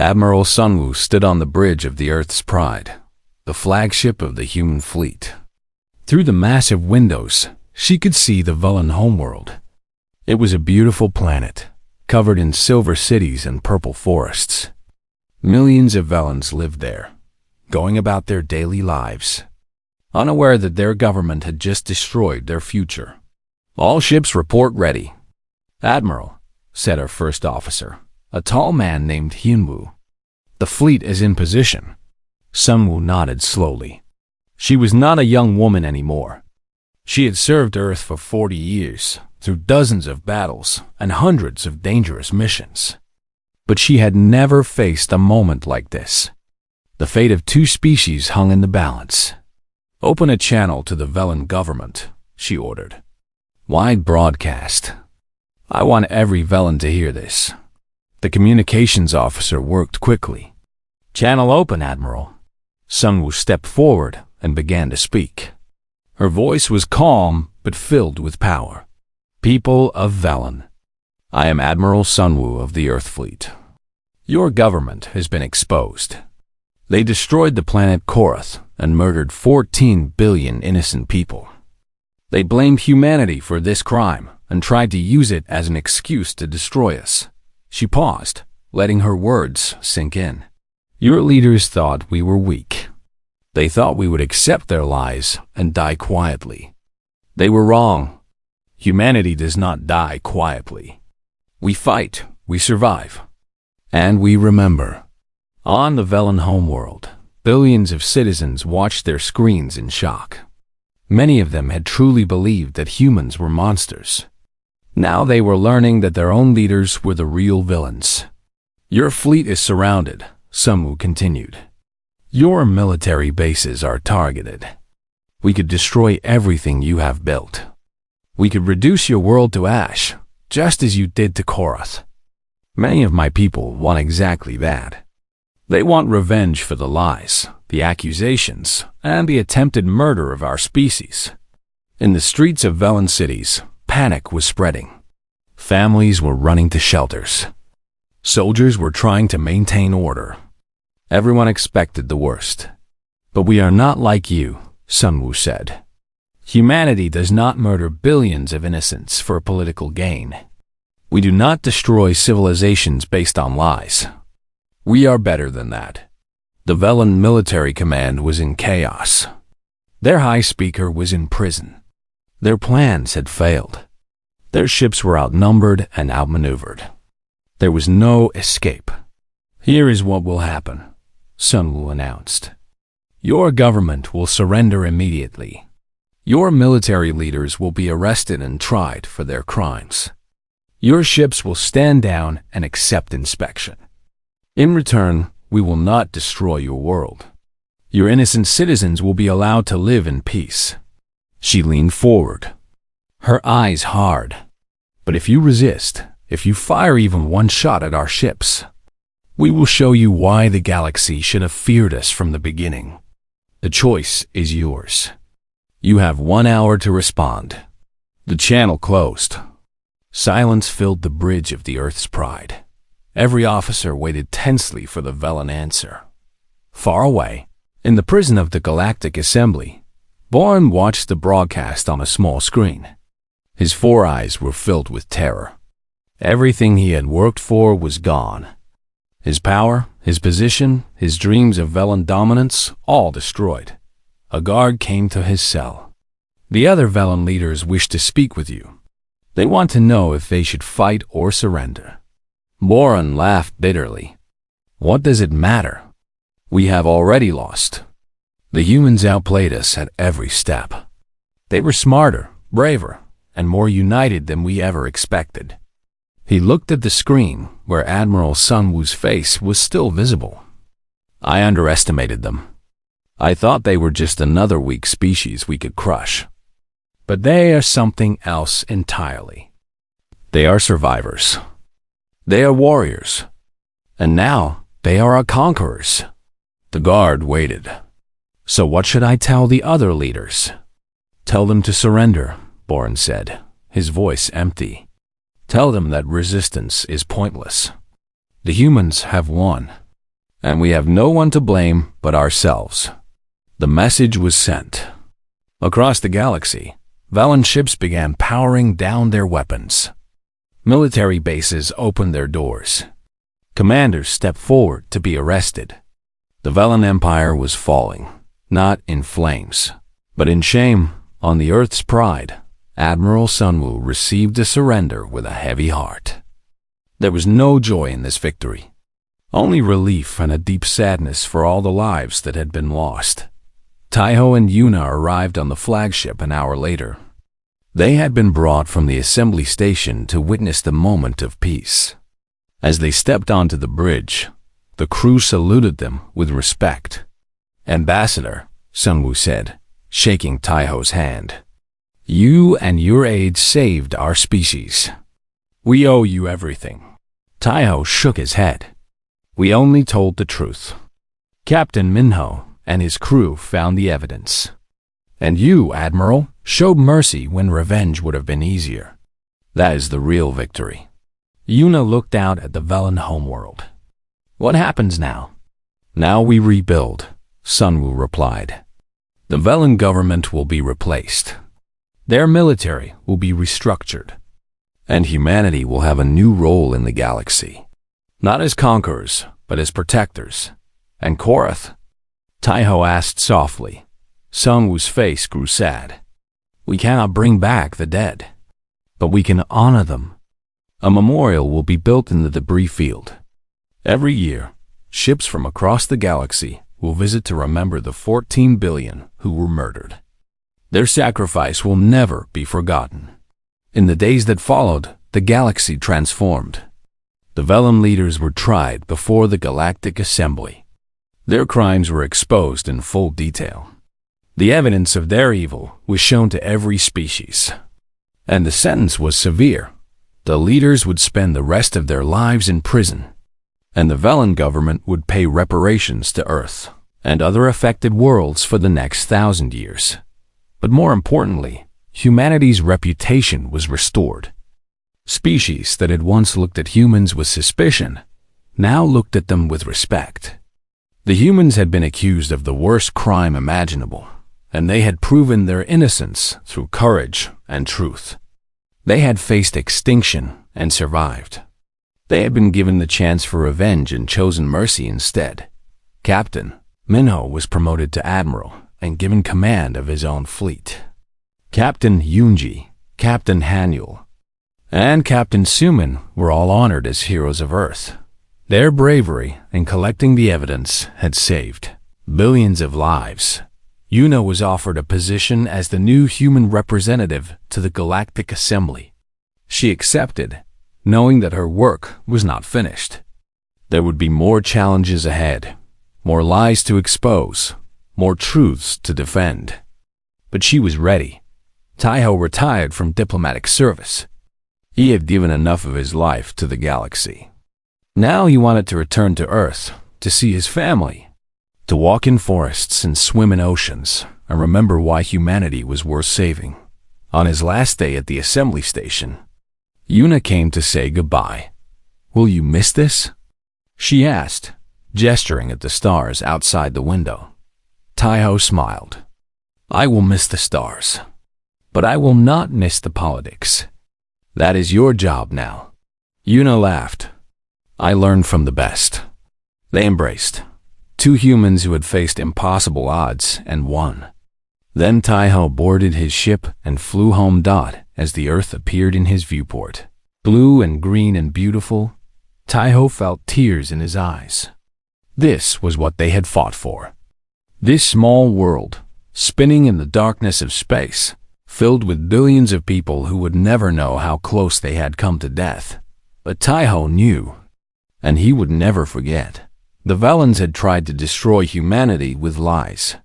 Admiral Sunwoo stood on the bridge of the Earth's Pride, the flagship of the human fleet. Through the massive windows, she could see the Velen homeworld. It was a beautiful planet, covered in silver cities and purple forests. Millions of Velens lived there, going about their daily lives, unaware that their government had just destroyed their future. "All ships report ready, Admiral," said our first officer, a tall man named Hyunwoo. "The fleet is in position." Sunwoo nodded slowly. She was not a young woman anymore. She had served Earth for 40 years, through dozens of battles and hundreds of dangerous missions. But she had never faced a moment like this. The fate of 2 species hung in the balance. "Open a channel to the Velen government," she ordered. "Wide broadcast. I want every Velen to hear this." The communications officer worked quickly. "Channel open, Admiral." Sunwoo stepped forward and began to speak. Her voice was calm but filled with power. "People of Velen, I am Admiral Sunwoo of the Earth Fleet. Your government has been exposed. They destroyed the planet Korath and murdered 14 billion innocent people. They blamed humanity for this crime and tried to use it as an excuse to destroy us." She paused, letting her words sink in. "Your leaders thought we were weak. They thought we would accept their lies and die quietly. They were wrong. Humanity does not die quietly. We fight, we survive, and we remember." On the Velen homeworld, billions of citizens watched their screens in shock. Many of them had truly believed that humans were monsters. Now they were learning that their own leaders were the real villains. "Your fleet is surrounded," Sunwoo continued. "Your military bases are targeted. We could destroy everything you have built. We could reduce your world to ash, just as you did to Korath. Many of my people want exactly that. They want revenge for the lies, the accusations, and the attempted murder of our species." In the streets of Velen cities, panic was spreading. Families were running to shelters. Soldiers were trying to maintain order. Everyone expected the worst. "But we are not like you," Sunwoo said. "Humanity does not murder billions of innocents for political gain. We do not destroy civilizations based on lies. We are better than that." The Velen military command was in chaos. Their high speaker was in prison. Their plans had failed. Their ships were outnumbered and outmaneuvered. There was no escape. "Here is what will happen," Sunwoo announced. "Your government will surrender immediately. Your military leaders will be arrested and tried for their crimes. Your ships will stand down and accept inspection. In return, we will not destroy your world. Your innocent citizens will be allowed to live in peace." She leaned forward, her eyes hard. "But if you resist, if you fire even one shot at our ships, we will show you why the galaxy should have feared us from the beginning. The choice is yours. You have 1 hour to respond." The channel closed. Silence filled the bridge of the Earth's Pride. Every officer waited tensely for the Velen answer. Far away, in the prison of the Galactic Assembly, Bourne watched the broadcast on a small screen. His 4 eyes were filled with terror. Everything he had worked for was gone. His power, his position, his dreams of Velen dominance, all destroyed. A guard came to his cell. "The other Velen leaders wish to speak with you. They want to know if they should fight or surrender." Boran laughed bitterly. "What does it matter? We have already lost. The humans outplayed us at every step. They were smarter, braver, and more united than we ever expected." He looked at the screen, where Admiral Sunwoo's face was still visible. "I underestimated them. I thought they were just another weak species we could crush. But they are something else entirely. They are survivors. They are warriors. And now they are our conquerors." The guard waited. "So what should I tell the other leaders?" "Tell them to surrender," Boran said, his voice empty. "Tell them that resistance is pointless. The humans have won. and we have no one to blame but ourselves. The message was sent. Across the galaxy, Velen ships began powering down their weapons. Military bases opened their doors. Commanders stepped forward to be arrested. The Velen Empire was falling, not in flames, but in shame. On the Earth's pride, Admiral Sunwoo received a surrender with a heavy heart. There was no joy in this victory, only relief and a deep sadness for all the lives that had been lost. Taiho and Yuna arrived on the flagship an hour later. They had been brought from the assembly station to witness the moment of peace. As they stepped onto the bridge, the crew saluted them with respect. "Ambassador," Sunwoo said, shaking Taiho's hand, "you and your aide saved our species. We owe you everything." Taiho shook his head. "We only told the truth. Captain Minho and his crew found the evidence. And you, Admiral, showed mercy when revenge would have been easier. That is the real victory." Yuna looked out at the Velen homeworld. "What happens now?" "Now we rebuild," Sunwoo replied. "The Velen government will be replaced. Their military will be restructured. And humanity will have a new role in the galaxy. Not as conquerors, but as protectors. And Korath?" Taiho asked softly. Sunwoo's face grew sad. "We cannot bring back the dead, but we can honor them. A memorial will be built in the debris field. Every year, ships from across the galaxy will visit to remember the 14 billion who were murdered. Their sacrifice will never be forgotten." In the days that followed, the galaxy transformed. The Velen leaders were tried before the Galactic Assembly. Their crimes were exposed in full detail. The evidence of their evil was shown to every species. And the sentence was severe. The leaders would spend the rest of their lives in prison, and the Velen government would pay reparations to Earth and other affected worlds for the next 1,000 years. But more importantly, humanity's reputation was restored. Species that had once looked at humans with suspicion now looked at them with respect. The humans had been accused of the worst crime imaginable, and they had proven their innocence through courage and truth. They had faced extinction and survived. They had been given the chance for revenge and chosen mercy instead. Captain Minho was promoted to Admiral and given command of his own fleet. Captain Yunji, Captain Hanyul, and Captain Sumin were all honored as heroes of Earth. Their bravery in collecting the evidence had saved billions of lives. Yuna was offered a position as the new human representative to the Galactic Assembly. She accepted, knowing that her work was not finished. There would be more challenges ahead, more lies to expose, more truths to defend. But she was ready. Taiho retired from diplomatic service. He had given enough of his life to the galaxy. Now he wanted to return to Earth, to see his family, to walk in forests and swim in oceans, and remember why humanity was worth saving. On his last day at the assembly station, Yuna came to say goodbye. "Will you miss this?" she asked, gesturing at the stars outside the window. Taiho smiled. "I will miss the stars, but I will not miss the politics. That is your job now." Yuna laughed. "I learned from the best." They embraced. Two humans who had faced impossible odds and won. Then Taiho boarded his ship and flew home. As the Earth appeared in his viewport, blue and green and beautiful, Taiho felt tears in his eyes. This was what they had fought for. This small world, spinning in the darkness of space, filled with billions of people who would never know how close they had come to death. But Taiho knew, and he would never forget. The Velens had tried to destroy humanity with lies.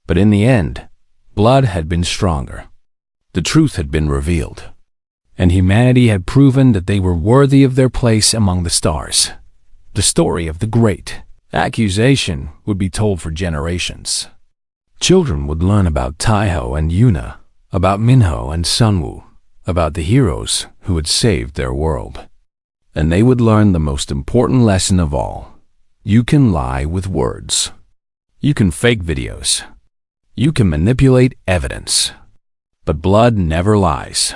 But in the end, blood had been stronger. The truth had been revealed. And humanity had proven that they were worthy of their place among the stars. The story of the great accusation would be told for generations. Children would learn about Taiho and Yuna, about Minho and Sunwoo, about the heroes who had saved their world. And they would learn the most important lesson of all. You can lie with words. You can fake videos. You can manipulate evidence. But blood never lies.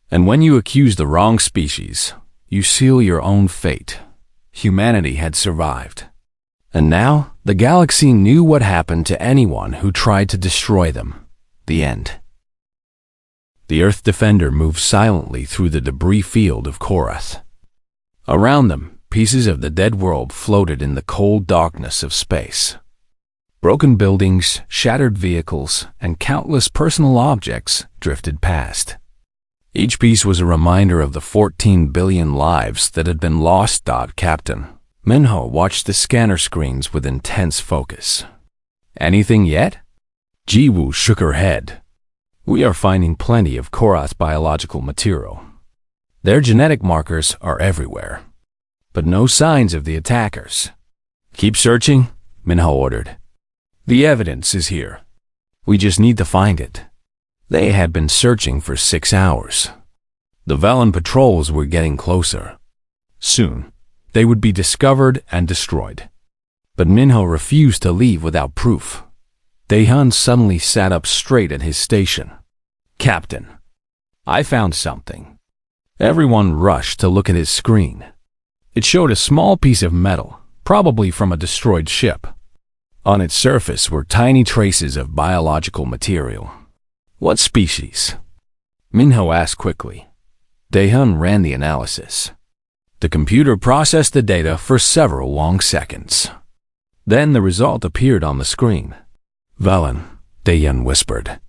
And when you accuse the wrong species, you seal your own fate. Humanity had survived. And now, the galaxy knew what happened to anyone who tried to destroy them. The end. The Earth Defender moved silently through the debris field of Korath. Around them, pieces of the dead world floated in the cold darkness of space. Broken buildings, shattered vehicles, and countless personal objects drifted past. Each piece was a reminder of the 14 billion lives that had been lost. Captain Minho watched the scanner screens with intense focus. Anything yet? Jiwoo shook her head. We are finding plenty of Korath biological material. Their genetic markers are everywhere, but no signs of the attackers. Keep searching, Minho ordered. The evidence is here. We just need to find it. They had been searching for 6 hours. The Velen patrols were getting closer. Soon, they would be discovered and destroyed. But Minho refused to leave without proof. Daehan suddenly sat up straight at his station. Captain, I found something. Everyone rushed to look at his screen. It showed a small piece of metal, probably from a destroyed ship. On its surface were tiny traces of biological material. What species? Minho asked quickly. Daehan ran the analysis. The computer processed the data for several long seconds. Then the result appeared on the screen. Velen, Daehan whispered.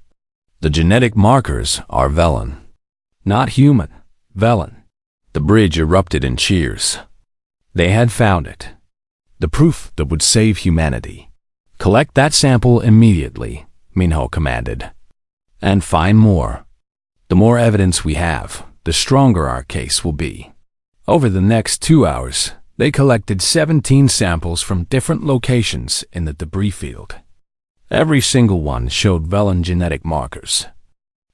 The genetic markers are Velen. Not human, Velen. The bridge erupted in cheers. They had found it. The proof that would save humanity. Collect that sample immediately, Minho commanded. And find more. The more evidence we have, the stronger our case will be. Over the next 2 hours, they collected 17 samples from different locations in the debris field. Every single one showed Velen genetic markers.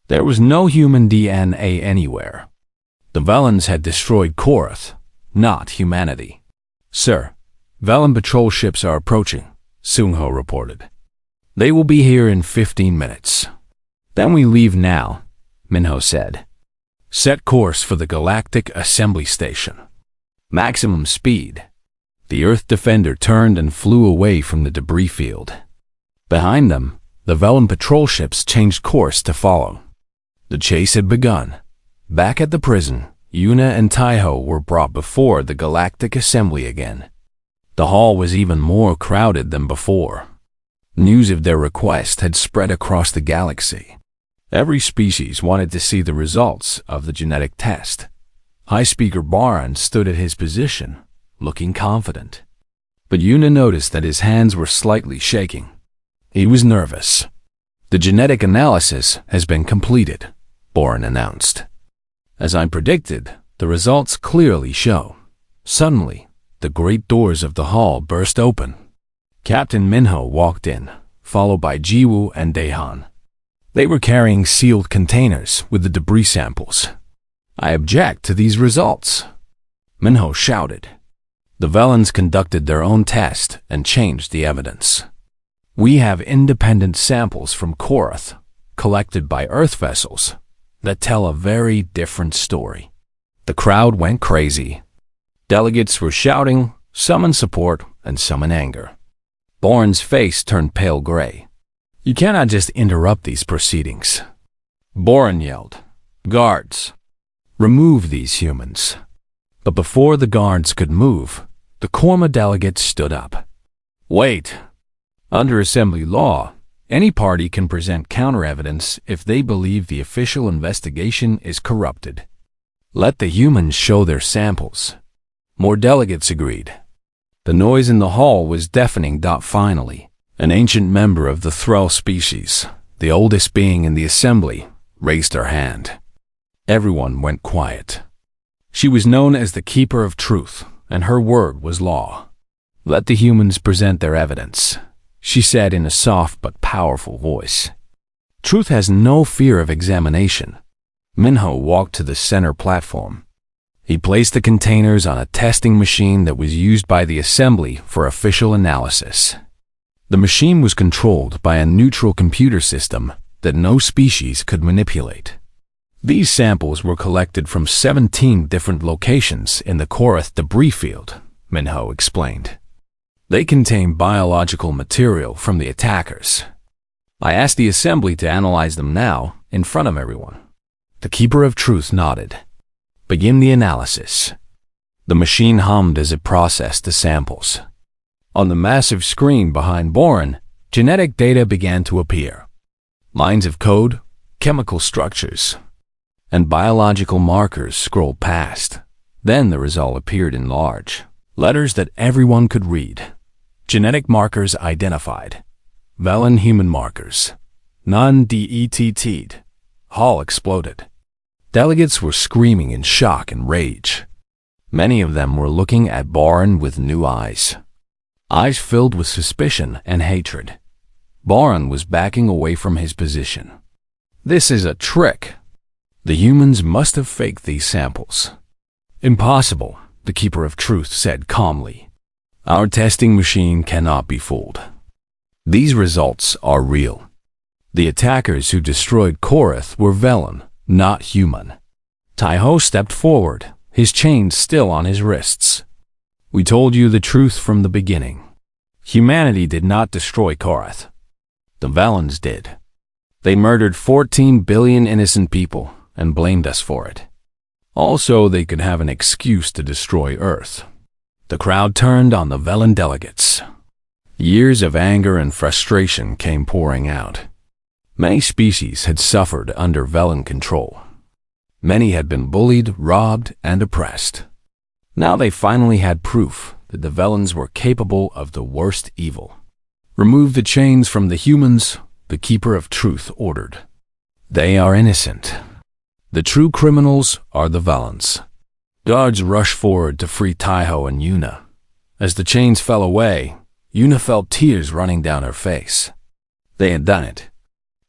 There was no human DNA anywhere. The Velens had destroyed Korath, not humanity. Sir, Velen patrol ships are approaching, Sungho reported. They will be here in 15 minutes. Then we leave now, Minho said. Set course for the Galactic Assembly Station. Maximum speed. The Earth Defender turned and flew away from the debris field. Behind them, the Velen patrol ships changed course to follow. The chase had begun. Back at the prison, Yuna and Taiho were brought before the Galactic Assembly again. The hall was even more crowded than before. News of their request had spread across the galaxy. Every species wanted to see the results of the genetic test. High Speaker Baran stood at his position, looking confident. But Yuna noticed that his hands were slightly shaking. He was nervous. The genetic analysis has been completed, Baran announced. As I predicted, the results clearly show. Suddenly, the great doors of the hall burst open. Captain Minho walked in, followed by Jiwoo and Daehan. They were carrying sealed containers with the debris samples. I object to these results, Minho shouted. The Velens conducted their own test and changed the evidence. We have independent samples from Korath, collected by Earth vessels, that tell a very different story. The crowd went crazy. Delegates were shouting, some in support and some in anger. Bourne's face turned pale gray. You cannot just interrupt these proceedings. Bourne yelled, Guards, remove these humans. But before the guards could move, the Korma delegate stood up. Wait. Under Assembly law, any party can present counter-evidence if they believe the official investigation is corrupted. Let the humans show their samples. More delegates agreed. The noise in the hall was deafening. Finally, an ancient member of the Thrall species, the oldest being in the assembly, raised her hand. Everyone went quiet. She was known as the Keeper of Truth, and her word was law. Let the humans present their evidence, she said in a soft but powerful voice. Truth has no fear of examination. Minho walked to the center platform. He placed the containers on a testing machine that was used by the assembly for official analysis. The machine was controlled by a neutral computer system that no species could manipulate. These samples were collected from 17 different locations in the Korath debris field, Minho explained. They contain biological material from the attackers. I asked the assembly to analyze them now, in front of everyone. The Keeper of Truth nodded. Begin the analysis. The machine hummed as it processed the samples. On the massive screen behind Boren, genetic data began to appear. Lines of code, chemical structures, and biological markers scrolled past. Then the result appeared in large letters that everyone could read. Genetic markers identified. Velen human markers. None DETT'd. Hall exploded. Delegates were screaming in shock and rage. Many of them were looking at Boren with new eyes. Eyes filled with suspicion and hatred. Boren was backing away from his position. This is a trick. The humans must have faked these samples. Impossible, the Keeper of Truth said calmly. Our testing machine cannot be fooled. These results are real. The attackers who destroyed Korath were Velen, not human. Taiho stepped forward, his chains still on his wrists. We told you the truth from the beginning. Humanity did not destroy Korath. The Velens did. They murdered 14 billion innocent people and blamed us for it. Also, they could have an excuse to destroy Earth. The crowd turned on the Velen delegates. Years of anger and frustration came pouring out. Many species had suffered under Velen control. Many had been bullied, robbed, and oppressed. Now they finally had proof that the Velens were capable of the worst evil. Remove the chains from the humans, the Keeper of Truth ordered. They are innocent. The true criminals are the Velens. Guards rushed forward to free Taiho and Yuna. As the chains fell away, Yuna felt tears running down her face. They had done it.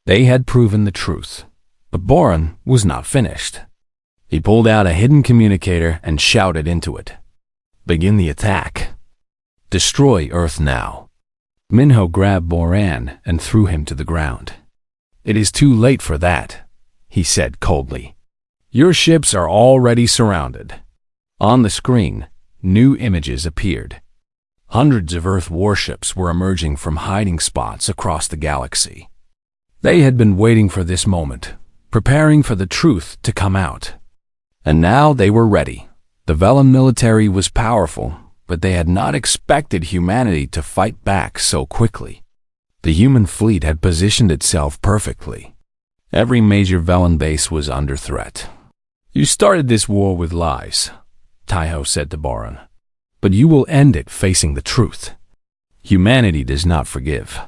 They had proven the truth. But Boren was not finished. He pulled out a hidden communicator and shouted into it. Begin the attack. Destroy Earth now. Minho grabbed Boren and threw him to the ground. It is too late for that, he said coldly. Your ships are already surrounded. On the screen, new images appeared. Hundreds of Earth warships were emerging from hiding spots across the galaxy. They had been waiting for this moment, preparing for the truth to come out. And now they were ready. The Velen military was powerful, but they had not expected humanity to fight back so quickly. The human fleet had positioned itself perfectly. Every major Velen base was under threat. You started this war with lies, Taiho said to Boren, but you will end it facing the truth. Humanity does not forgive.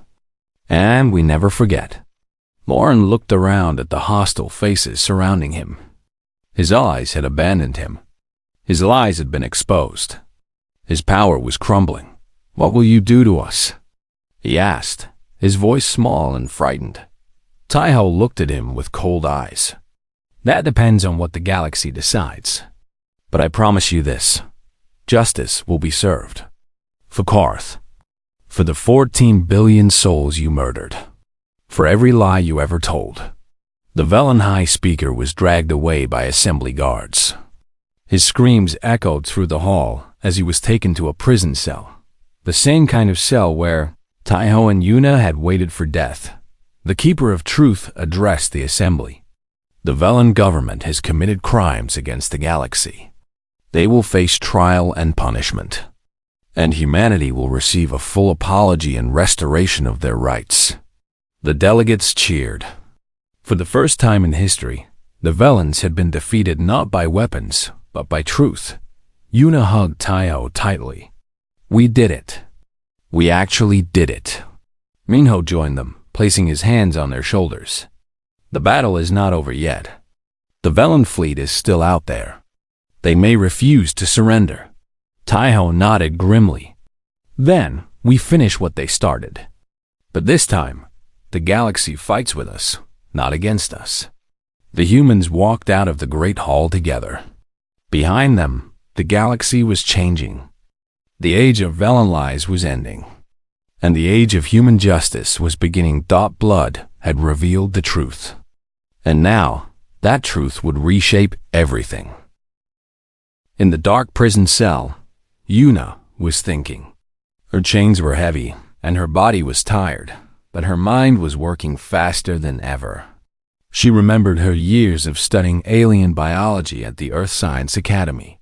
And we never forget. Boren looked around at the hostile faces surrounding him. His eyes had abandoned him. His lies had been exposed. His power was crumbling. What will you do to us? He asked, his voice small and frightened. Taiho looked at him with cold eyes. That depends on what the galaxy decides. But I promise you this. Justice will be served. For Korath. For the 14 billion souls you murdered. For every lie you ever told. The Velen High Speaker was dragged away by assembly guards. His screams echoed through the hall as he was taken to a prison cell. The same kind of cell where Taiho and Yuna had waited for death. The Keeper of Truth addressed the assembly. The Velen government has committed crimes against the galaxy. They will face trial and punishment. And humanity will receive a full apology and restoration of their rights. The delegates cheered. For the first time in history, the Velens had been defeated not by weapons, but by truth. Yuna hugged Taiho tightly. We did it. We actually did it. Minho joined them, placing his hands on their shoulders. The battle is not over yet. The Velen fleet is still out there. They may refuse to surrender. Taiho nodded grimly. Then, we finish what they started. But this time, the galaxy fights with us, not against us. The humans walked out of the Great Hall together. Behind them, the galaxy was changing. The age of Velen lies was ending, and the age of human justice was beginning. Blood had revealed the truth, and now that truth would reshape everything. In the dark prison cell, Yuna was thinking. Her chains were heavy, and her body was tired, but her mind was working faster than ever. She remembered her years of studying alien biology at the Earth Science Academy.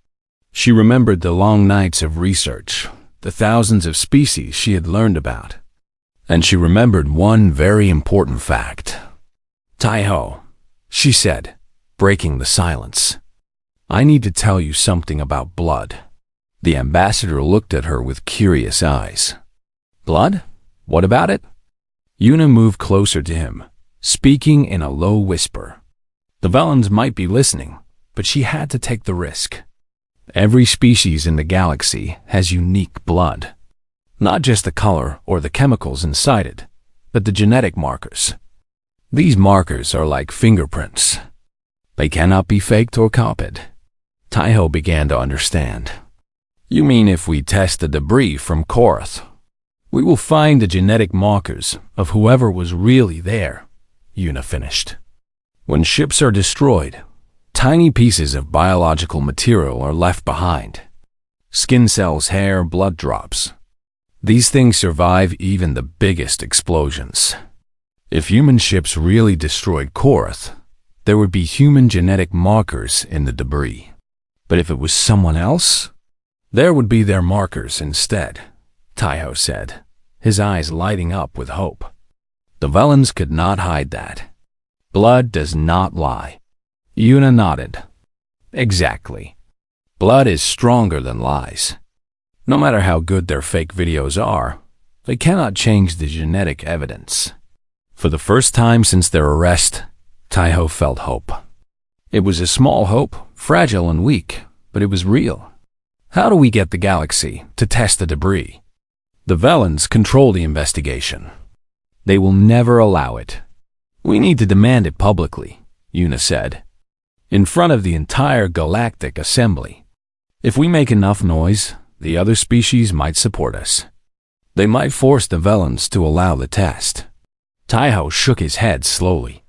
She remembered the long nights of research, the thousands of species she had learned about. And she remembered one very important fact. "Taiho," she said, breaking the silence. "I need to tell you something about blood." The ambassador looked at her with curious eyes. "Blood? What about it?" Yuna moved closer to him, speaking in a low whisper. The Velens might be listening, but she had to take the risk. Every species in the galaxy has unique blood. Not just the color or the chemicals inside it, but the genetic markers. These markers are like fingerprints. They cannot be faked or copied. Taiho began to understand. "You mean if we test the debris from Korath, we will find the genetic markers of whoever was really there," Yuna finished. "When ships are destroyed, tiny pieces of biological material are left behind. Skin cells, hair, blood drops. These things survive even the biggest explosions. If human ships really destroyed Korath, there would be human genetic markers in the debris. But if it was someone else, there would be their markers instead," Taiho said, his eyes lighting up with hope. The Velens could not hide that. Blood does not lie. Yuna nodded. "Exactly. Blood is stronger than lies. No matter how good their fake videos are, they cannot change the genetic evidence." For the first time since their arrest, Taiho felt hope. It was a small hope, fragile and weak, but it was real. How do we get the galaxy to test the debris? The Velens control the investigation. They will never allow it. "We need to demand it publicly," Yuna said, "in front of the entire Galactic Assembly. If we make enough noise, the other species might support us. They might force the Velens to allow the test." Taiho shook his head slowly.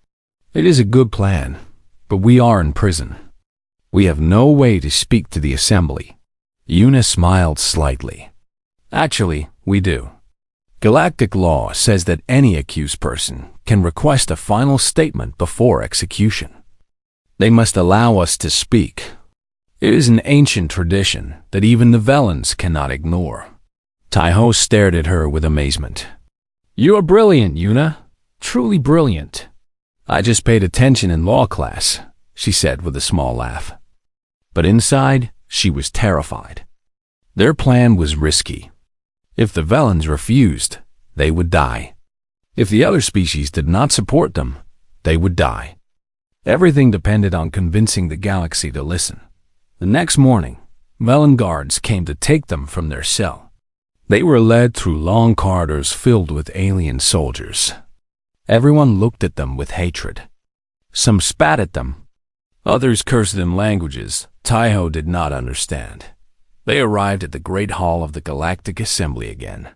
"It is a good plan, but we are in prison. We have no way to speak to the Assembly." Yuna smiled slightly. "Actually, we do. Galactic law says that any accused person can request a final statement before execution. They must allow us to speak. It is an ancient tradition that even the Velens cannot ignore." Taiho stared at her with amazement. "You are brilliant, Yuna. Truly brilliant." "I just paid attention in law class," she said with a small laugh. But inside, she was terrified. Their plan was risky. If the Velens refused, they would die. If the other species did not support them, they would die. Everything depended on convincing the galaxy to listen. The next morning, Velen guards came to take them from their cell. They were led through long corridors filled with alien soldiers. Everyone looked at them with hatred. Some spat at them. Others cursed in languages Taiho did not understand. They arrived at the Great Hall of the Galactic Assembly again.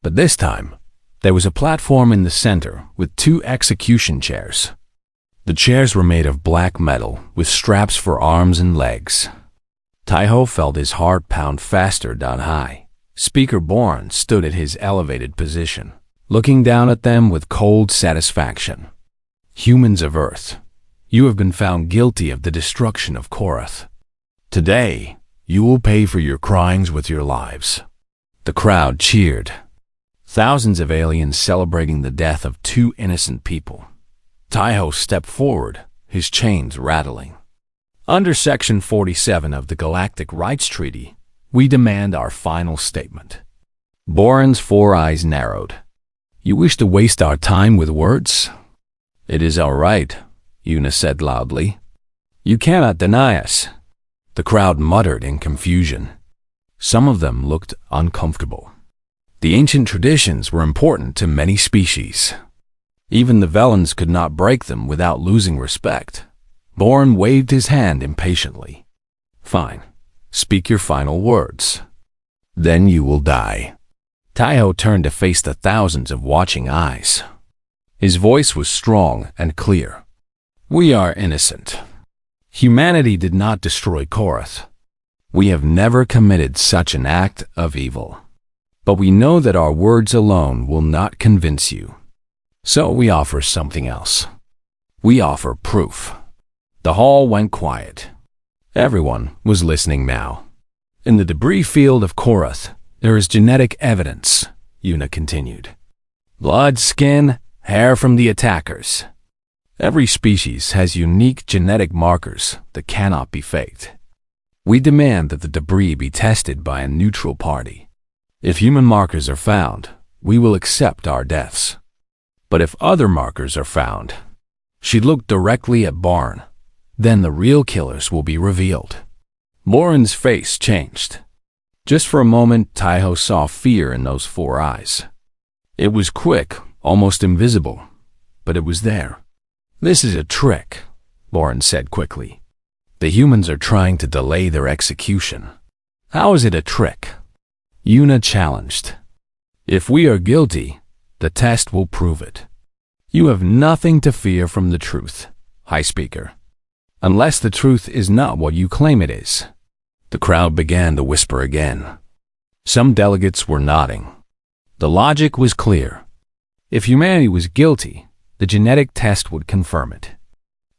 But this time, there was a platform in the center with 2 execution chairs. The chairs were made of black metal with straps for arms and legs. Taiho felt his heart pound faster down high. Speaker Bourne stood at his elevated position, looking down at them with cold satisfaction. "Humans of Earth, you have been found guilty of the destruction of Korath. Today, you will pay for your crimes with your lives." The crowd cheered. Thousands of aliens celebrating the death of 2 innocent people. Taiho stepped forward, his chains rattling. "Under Section 47 of the Galactic Rights Treaty, we demand our final statement." Boren's 4 eyes narrowed. "You wish to waste our time with words?" "It is our right," Yuna said loudly. "You cannot deny us." The crowd muttered in confusion. Some of them looked uncomfortable. The ancient traditions were important to many species. Even the Velens could not break them without losing respect. Bourne waved his hand impatiently. Fine. Speak your final words. Then you will die. Taiho turned to face the thousands of watching eyes. His voice was strong and clear. We are innocent. Humanity did not destroy Korath. We have never committed such an act of evil. But we know that our words alone will not convince you. So we offer something else. We offer proof. The hall went quiet. Everyone was listening now. In the debris field of Korath, there is genetic evidence, Yuna continued. Blood, skin, hair from the attackers. Every species has unique genetic markers that cannot be faked. We demand that the debris be tested by a neutral party. If human markers are found, we will accept our deaths. But if other markers are found, she looked directly at Barn, then the real killers will be revealed. Lauren's face changed. Just for a moment, Taiho saw fear in those 4 eyes. It was quick, almost invisible, but it was there. This is a trick, Lauren said quickly. The humans are trying to delay their execution. How is it a trick? Yuna challenged. If we are guilty, the test will prove it. You have nothing to fear from the truth, High Speaker. Unless the truth is not what you claim it is. The crowd began to whisper again. Some delegates were nodding. The logic was clear. If humanity was guilty, the genetic test would confirm it.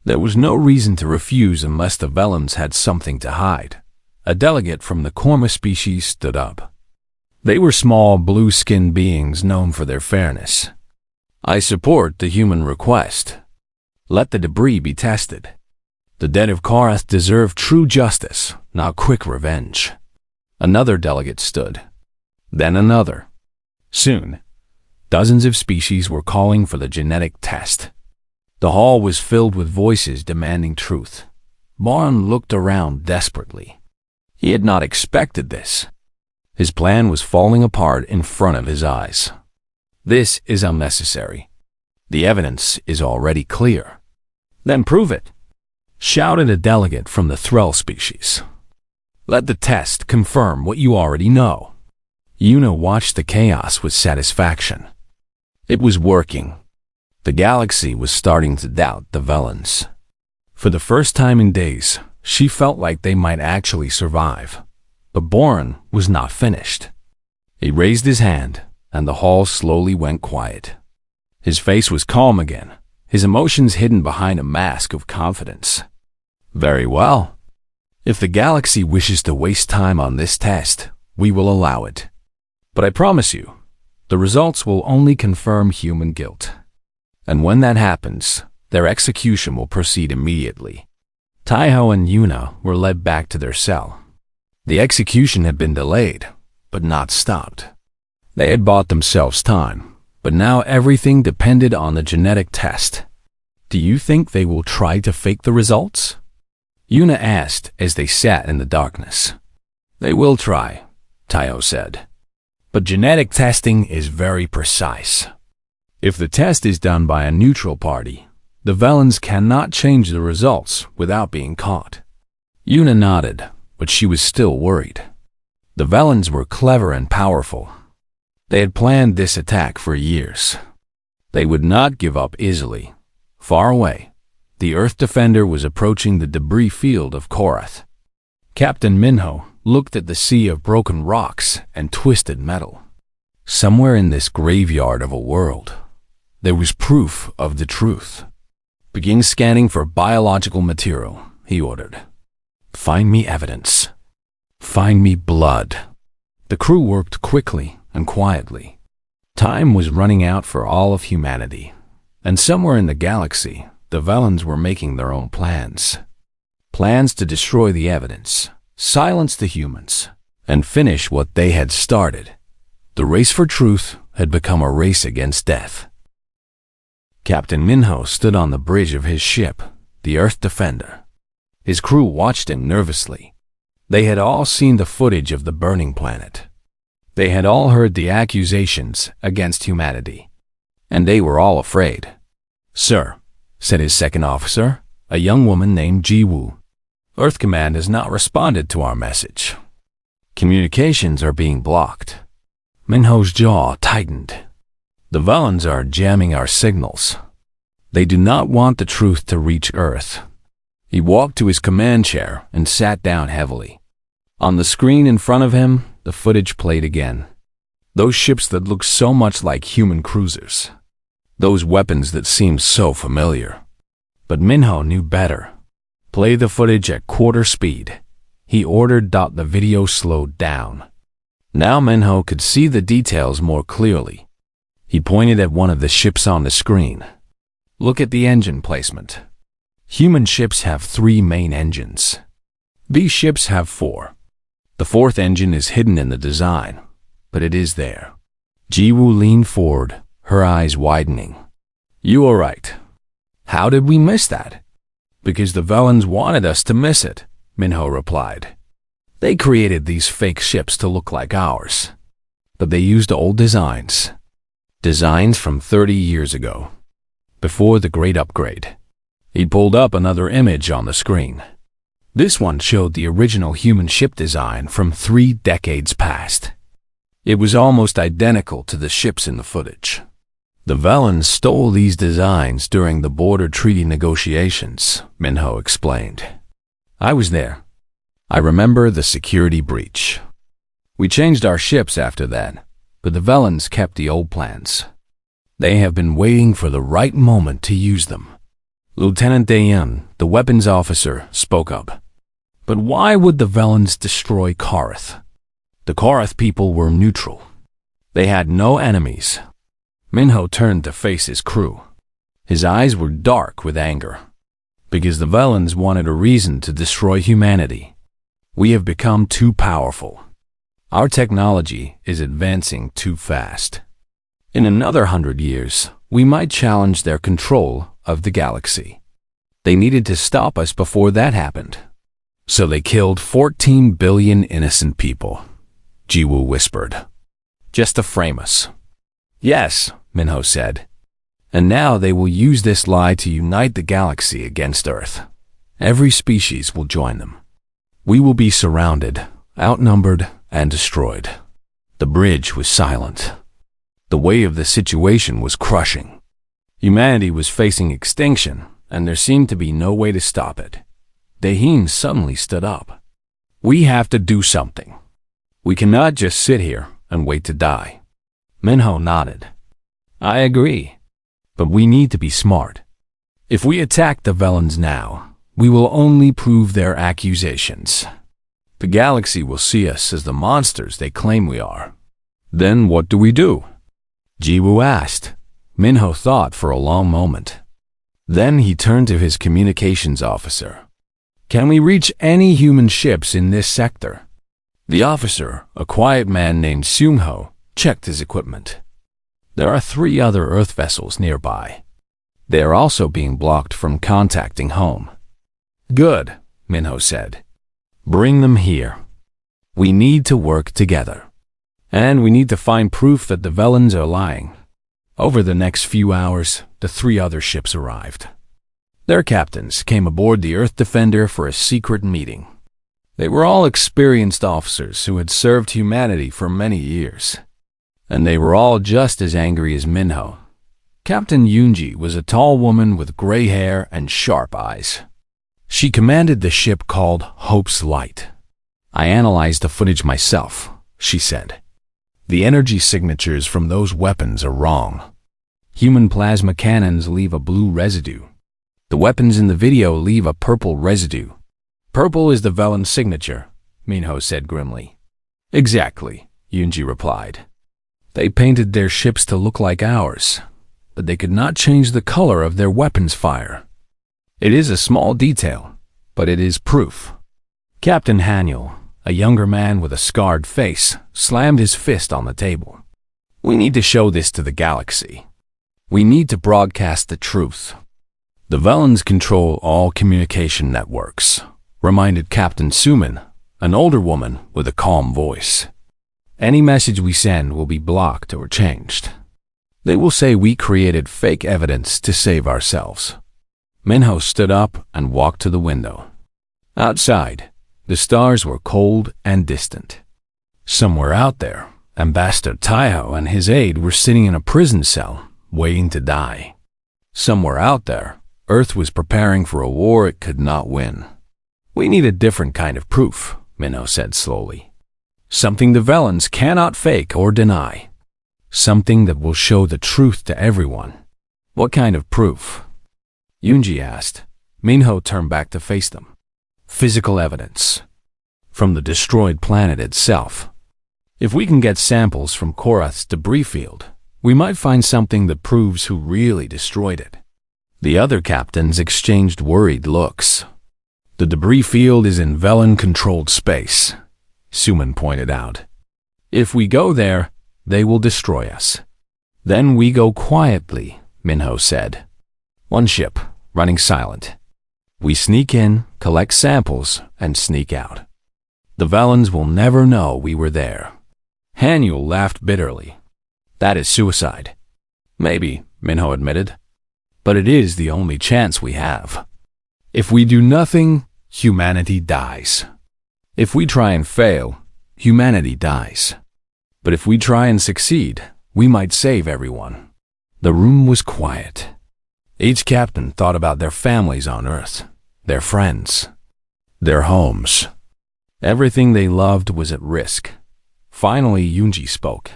There was no reason to refuse unless the Velans had something to hide. A delegate from the Korma species stood up. They were small, blue-skinned beings known for their fairness. I support the human request. Let the debris be tested. The dead of Korath deserve true justice, not quick revenge. Another delegate stood. Then another. Soon, dozens of species were calling for the genetic test. The hall was filled with voices demanding truth. Barn looked around desperately. He had not expected this. His plan was falling apart in front of his eyes. This is unnecessary. The evidence is already clear. Then prove it, shouted a delegate from the Threll species. Let the test confirm what you already know. Yuna watched the chaos with satisfaction. It was working. The galaxy was starting to doubt the Velans. For the first time in days, she felt like they might actually survive. But Boren was not finished. He raised his hand, and the hall slowly went quiet. His face was calm again, his emotions hidden behind a mask of confidence. Very well. If the galaxy wishes to waste time on this test, we will allow it. But I promise you, the results will only confirm human guilt. And when that happens, their execution will proceed immediately. Taiho and Yuna were led back to their cell. The execution had been delayed, but not stopped. They had bought themselves time, but now everything depended on the genetic test. Do you think they will try to fake the results? Yuna asked as they sat in the darkness. They will try, Taiho said. But genetic testing is very precise. If the test is done by a neutral party, the Velans cannot change the results without being caught. Yuna nodded, but she was still worried. The Velans were clever and powerful. They had planned this attack for years. They would not give up easily. Far away, the Earth Defender was approaching the debris field of Korath. Captain Minho looked at the sea of broken rocks and twisted metal. Somewhere in this graveyard of a world, there was proof of the truth. Begin scanning for biological material, he ordered. Find me evidence. Find me blood. The crew worked quickly and quietly. Time was running out for all of humanity, and somewhere in the galaxy, the Velans were making their own plans. Plans to destroy the evidence, silence the humans, and finish what they had started. The race for truth had become a race against death. Captain Minho stood on the bridge of his ship, the Earth Defender. His crew watched him nervously. They had all seen the footage of the burning planet. They had all heard the accusations against humanity, and they were all afraid. Sir, said his second officer, a young woman named Ji Wu. Earth Command has not responded to our message. Communications are being blocked. Minho's jaw tightened. The Vellans are jamming our signals. They do not want the truth to reach Earth. He walked to his command chair and sat down heavily. On the screen in front of him, the footage played again. Those ships that looked so much like human cruisers. Those weapons that seemed so familiar. But Minho knew better. Play the footage at quarter speed. He ordered. The video slowed down. Now Minho could see the details more clearly. He pointed at one of the ships on the screen. Look at the engine placement. Human ships have 3 main engines. These ships have 4. The 4th engine is hidden in the design, but it is there. Jiwoo leaned forward, her eyes widening. You are right. How did we miss that? Because the Vellans wanted us to miss it, Minho replied. They created these fake ships to look like ours. But they used old designs. Designs from 30 years ago. Before the Great Upgrade. He pulled up another image on the screen. This one showed the original human ship design from 3 decades past. It was almost identical to the ships in the footage. The Vellans stole these designs during the border treaty negotiations, Minho explained. I was there. I remember the security breach. We changed our ships after that, but the Vellans kept the old plans. They have been waiting for the right moment to use them. Lieutenant Daeun, the weapons officer, spoke up. But why would the Vellans destroy Korath? The Korath people were neutral. They had no enemies. Minho turned to face his crew. His eyes were dark with anger. Because the Vellans wanted a reason to destroy humanity. We have become too powerful. Our technology is advancing too fast. In another 100 years, we might challenge their control of the galaxy. They needed to stop us before that happened. So they killed 14 billion innocent people, Jiwoo whispered. Just to frame us. Yes, Minho said. And now they will use this lie to unite the galaxy against Earth. Every species will join them. We will be surrounded, outnumbered, and destroyed. The bridge was silent. The weight of the situation was crushing. Humanity was facing extinction, and there seemed to be no way to stop it. Daeun suddenly stood up. We have to do something. We cannot just sit here and wait to die. Minho nodded. I agree. But we need to be smart. If we attack the Vellans now, we will only prove their accusations. The galaxy will see us as the monsters they claim we are. Then what do we do? Jiwoo asked. Minho thought for a long moment. Then he turned to his communications officer. Can we reach any human ships in this sector? The officer, a quiet man named Seung-ho, checked his equipment. There are 3 other Earth vessels nearby. They are also being blocked from contacting home. Good, Minho said. Bring them here. We need to work together. And we need to find proof that the Vellans are lying. Over the next few hours, the 3 other ships arrived. Their captains came aboard the Earth Defender for a secret meeting. They were all experienced officers who had served humanity for many years. And they were all just as angry as Minho. Captain Yoonji was a tall woman with gray hair and sharp eyes. She commanded the ship called Hope's Light. I analyzed the footage myself, she said. The energy signatures from those weapons are wrong. Human plasma cannons leave a blue residue. The weapons in the video leave a purple residue. Purple is the Vellan signature, Minho said grimly. Exactly, Yoonji replied. They painted their ships to look like ours, but they could not change the color of their weapons fire. It is a small detail, but it is proof. Captain Haniel, a younger man with a scarred face, slammed his fist on the table. We need to show this to the galaxy. We need to broadcast the truth. The Vellans control all communication networks, reminded Captain Suman, an older woman with a calm voice. Any message we send will be blocked or changed. They will say we created fake evidence to save ourselves. Minho stood up and walked to the window. Outside, the stars were cold and distant. Somewhere out there, Ambassador Taiho and his aide were sitting in a prison cell, waiting to die. Somewhere out there, Earth was preparing for a war it could not win. "We need a different kind of proof," Minho said slowly. "Something the Velans cannot fake or deny. Something that will show the truth to everyone." "What kind of proof?" Yunji asked. Minho turned back to face them. "Physical evidence. From the destroyed planet itself. If we can get samples from Korath's debris field, we might find something that proves who really destroyed it." The other captains exchanged worried looks. "The debris field is in Velan-controlled space," Suman pointed out. "If we go there, they will destroy us." "Then we go quietly," Minho said. "One ship, running silent. We sneak in, collect samples, and sneak out. The Velans will never know we were there." Haniel laughed bitterly. "That is suicide." "Maybe," Minho admitted. "But it is the only chance we have. If we do nothing, humanity dies. If we try and fail, humanity dies. But if we try and succeed, we might save everyone." The room was quiet. Each captain thought about their families on Earth, their friends, their homes. Everything they loved was at risk. Finally, Yunji spoke.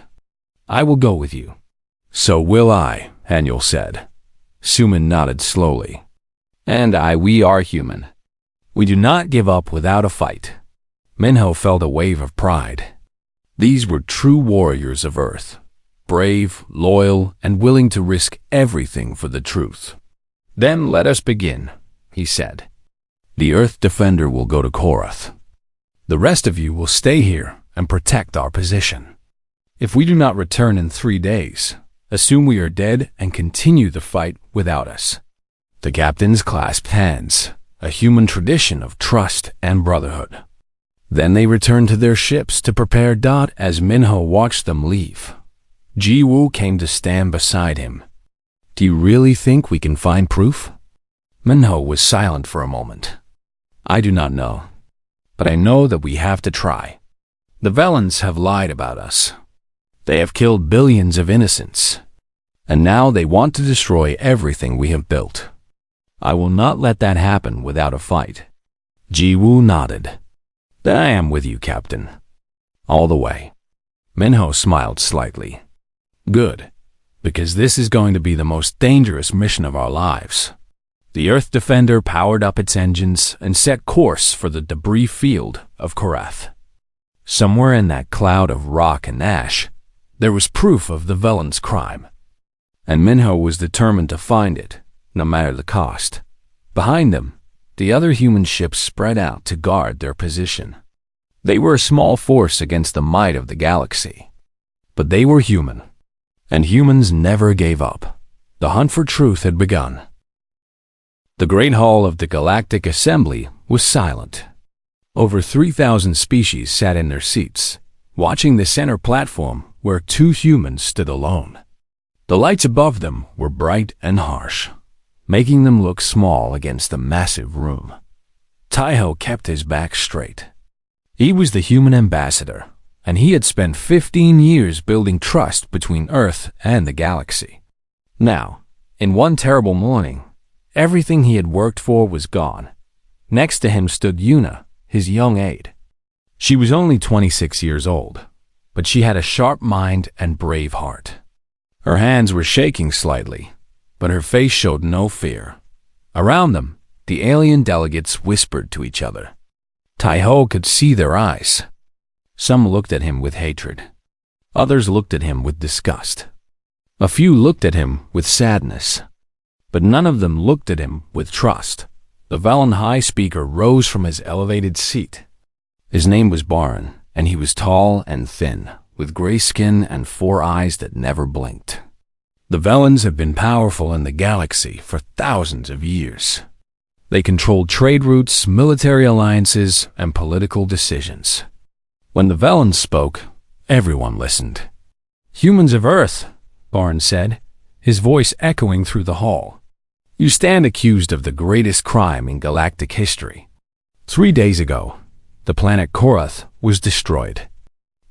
"I will go with you." "So will I," Haniel said. Suman nodded slowly. "And we are human. We do not give up without a fight." Minho felt a wave of pride. These were true warriors of Earth, brave, loyal, and willing to risk everything for the truth. "Then let us begin," he said. "The Earth Defender will go to Korath. The rest of you will stay here and protect our position. If we do not return in 3 days, assume we are dead and continue the fight without us." The captains clasped hands, a human tradition of trust and brotherhood. Then they returned to their ships to prepare Dot as Minho watched them leave. Ji-woo came to stand beside him. "Do you really think we can find proof?" Minho was silent for a moment. "I do not know, but I know that we have to try. The Velans have lied about us. They have killed billions of innocents, and now they want to destroy everything we have built. I will not let that happen without a fight." Ji-woo nodded. "Then I am with you, Captain. All the way." Minho smiled slightly. "Good, because this is going to be the most dangerous mission of our lives." The Earth Defender powered up its engines and set course for the debris field of Korath. Somewhere in that cloud of rock and ash, there was proof of the Velan's crime, and Minho was determined to find it, no matter the cost. Behind them, the other human ships spread out to guard their position. They were a small force against the might of the galaxy, but they were human, and humans never gave up. The hunt for truth had begun. The great hall of the Galactic Assembly was silent. Over 3,000 species sat in their seats, watching the center platform where 2 humans stood alone. The lights above them were bright and harsh, making them look small against the massive room. Taiho kept his back straight. He was the human ambassador, and he had spent 15 years building trust between Earth and the galaxy. Now, in one terrible morning, everything he had worked for was gone. Next to him stood Yuna, his young aide. She was only 26 years old, but she had a sharp mind and brave heart. Her hands were shaking slightly, but her face showed no fear. Around them, the alien delegates whispered to each other. Taiho could see their eyes. Some looked at him with hatred. Others looked at him with disgust. A few looked at him with sadness, but none of them looked at him with trust. The Velan High Speaker rose from his elevated seat. His name was Baron, and he was tall and thin, with gray skin and 4 eyes that never blinked. The Velans have been powerful in the galaxy for thousands of years. They controlled trade routes, military alliances, and political decisions. When the Velans spoke, everyone listened. "Humans of Earth," Baron said, his voice echoing through the hall. "You stand accused of the greatest crime in galactic history. 3 days ago, the planet Korath was destroyed.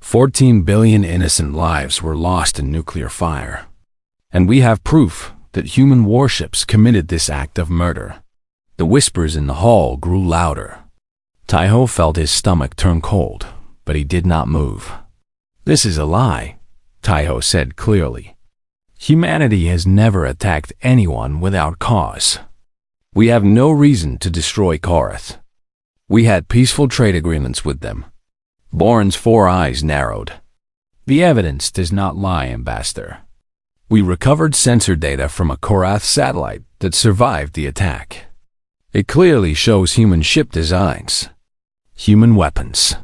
14 billion innocent lives were lost in nuclear fire. And we have proof that human warships committed this act of murder. The whispers in the hall grew louder. Taiho felt his stomach turn cold, but he did not move. "This is a lie," Taiho said clearly. "Humanity has never attacked anyone without cause. We have no reason to destroy Korath. We had peaceful trade agreements with them." Boren's 4 eyes narrowed. "The evidence does not lie, Ambassador. We recovered sensor data from a Korath satellite that survived the attack. It clearly shows human ship designs, human weapons,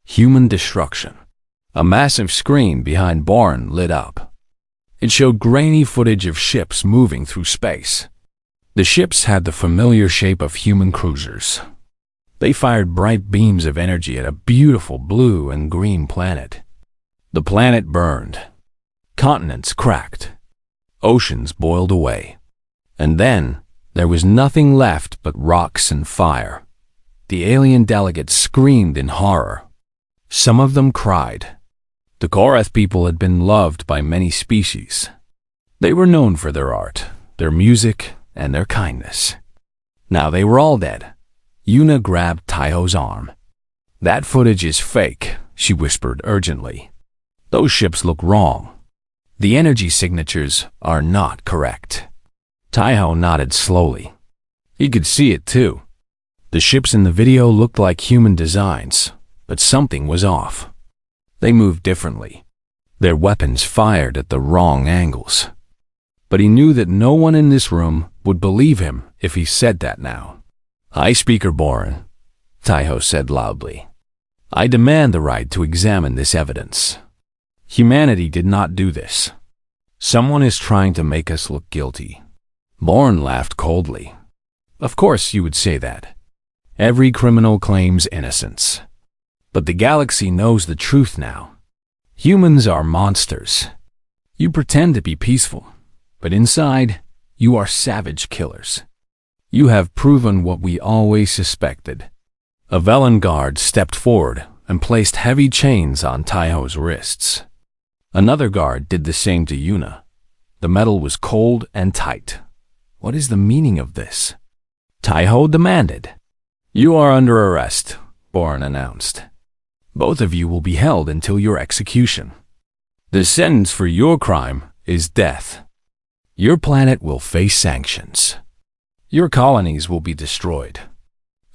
human destruction." A massive screen behind Boren lit up. It showed grainy footage of ships moving through space. The ships had the familiar shape of human cruisers. They fired bright beams of energy at a beautiful blue and green planet. The planet burned. Continents cracked. Oceans boiled away. And then there was nothing left but rocks and fire. The alien delegates screamed in horror. Some of them cried. The Korath people had been loved by many species. They were known for their art, their music, and their kindness. Now they were all dead. Yuna grabbed Taiho's arm. "That footage is fake," she whispered urgently. "Those ships look wrong. The energy signatures are not correct." Taiho nodded slowly. He could see it too. The ships in the video looked like human designs, but something was off. They moved differently. Their weapons fired at the wrong angles. But he knew that no one in this room would believe him if he said that now. "High Speaker Boren," Taiho said loudly. "I demand the right to examine this evidence. Humanity did not do this. Someone is trying to make us look guilty." Boren laughed coldly. "Of course you would say that. Every criminal claims innocence. But the galaxy knows the truth now. Humans are monsters. You pretend to be peaceful, but inside, you are savage killers. You have proven what we always suspected." A Velen guard stepped forward and placed heavy chains on Taiho's wrists. Another guard did the same to Yuna. The metal was cold and tight. "What is the meaning of this?" Taiho demanded. "You are under arrest," Boren announced. "Both of you will be held until your execution. The sentence for your crime is death. Your planet will face sanctions. Your colonies will be destroyed.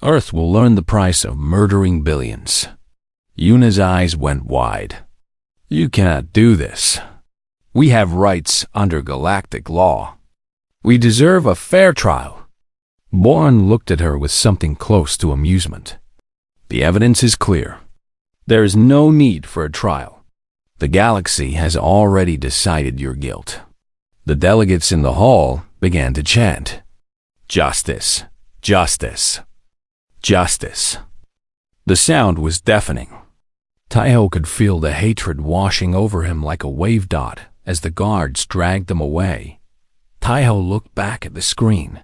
Earth will learn the price of murdering billions." Yuna's eyes went wide. "You cannot do this. We have rights under galactic law. We deserve a fair trial." Boren looked at her with something close to amusement. "The evidence is clear. There is no need for a trial. The galaxy has already decided your guilt." The delegates in the hall began to chant, "Justice, justice, justice." The sound was deafening. Taiho could feel the hatred washing over him like a wave dot as the guards dragged them away. Taiho looked back at the screen.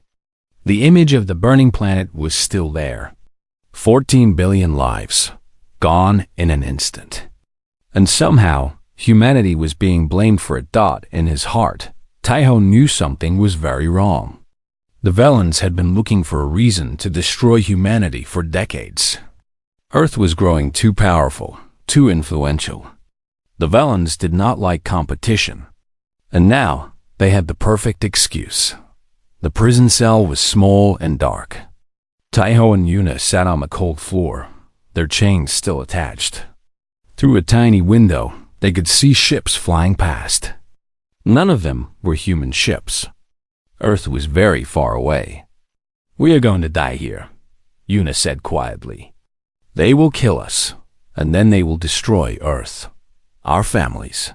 The image of the burning planet was still there. 14 billion lives, gone in an instant. And somehow, humanity was being blamed for a dot in his heart. Taiho knew something was very wrong. The Velens had been looking for a reason to destroy humanity for decades. Earth was growing too powerful, too influential. The Velens did not like competition. And now, they had the perfect excuse. The prison cell was small and dark. Taiho and Yuna sat on the cold floor, their chains still attached. Through a tiny window, they could see ships flying past. None of them were human ships. Earth was very far away. "We are going to die here," Yuna said quietly. "They will kill us, and then they will destroy Earth, our families,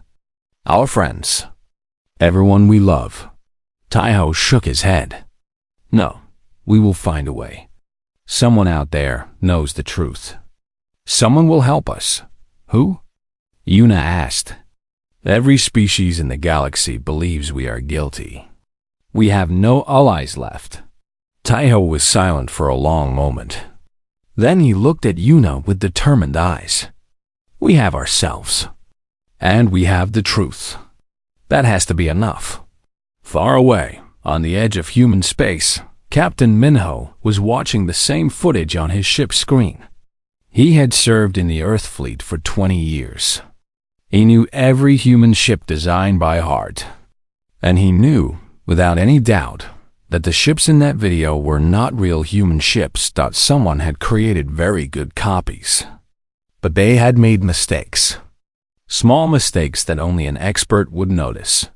our friends, everyone we love." Taiho shook his head. "No, we will find a way. Someone out there knows the truth. Someone will help us." "Who?" Yuna asked. "Every species in the galaxy believes we are guilty. We have no allies left." Taiho was silent for a long moment. Then he looked at Yuna with determined eyes. We have ourselves. And we have the truth. That has to be enough. Far away, on the edge of human space, Captain Minho was watching the same footage on his ship's screen. He had served in the Earth fleet for 20 years. He knew every human ship design by heart. And he knew, without any doubt, that the ships in that video were not real human ships that someone had created very good copies. But they had made mistakes. Small mistakes that only an expert would notice.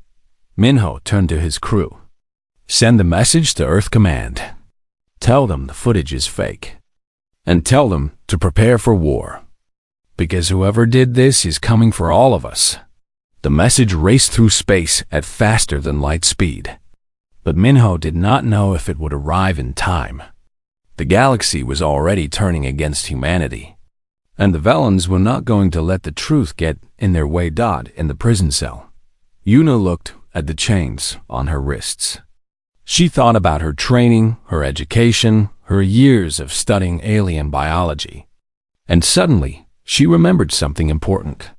Minho turned to his crew. Send a message to Earth Command. Tell them the footage is fake. And tell them to prepare for war. Because whoever did this is coming for all of us. The message raced through space at faster than light speed. But Minho did not know if it would arrive in time. The galaxy was already turning against humanity. And the Velans were not going to let the truth get in their way. In the prison cell, Yuna looked at the chains on her wrists. She thought about her training, her education, her years of studying alien biology. And suddenly, she remembered something important.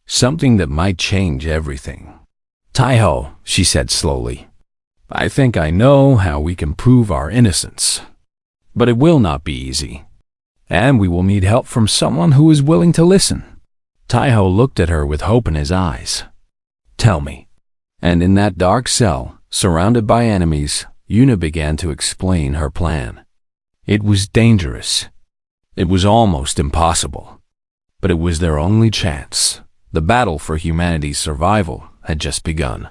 Something that might change everything. Taiho, she said slowly, I think I know how we can prove our innocence. But it will not be easy. And we will need help from someone who is willing to listen. Taiho looked at her with hope in his eyes. Tell me. And in that dark cell, surrounded by enemies, Yuna began to explain her plan. It was dangerous. It was almost impossible. But it was their only chance. The battle for humanity's survival had just begun.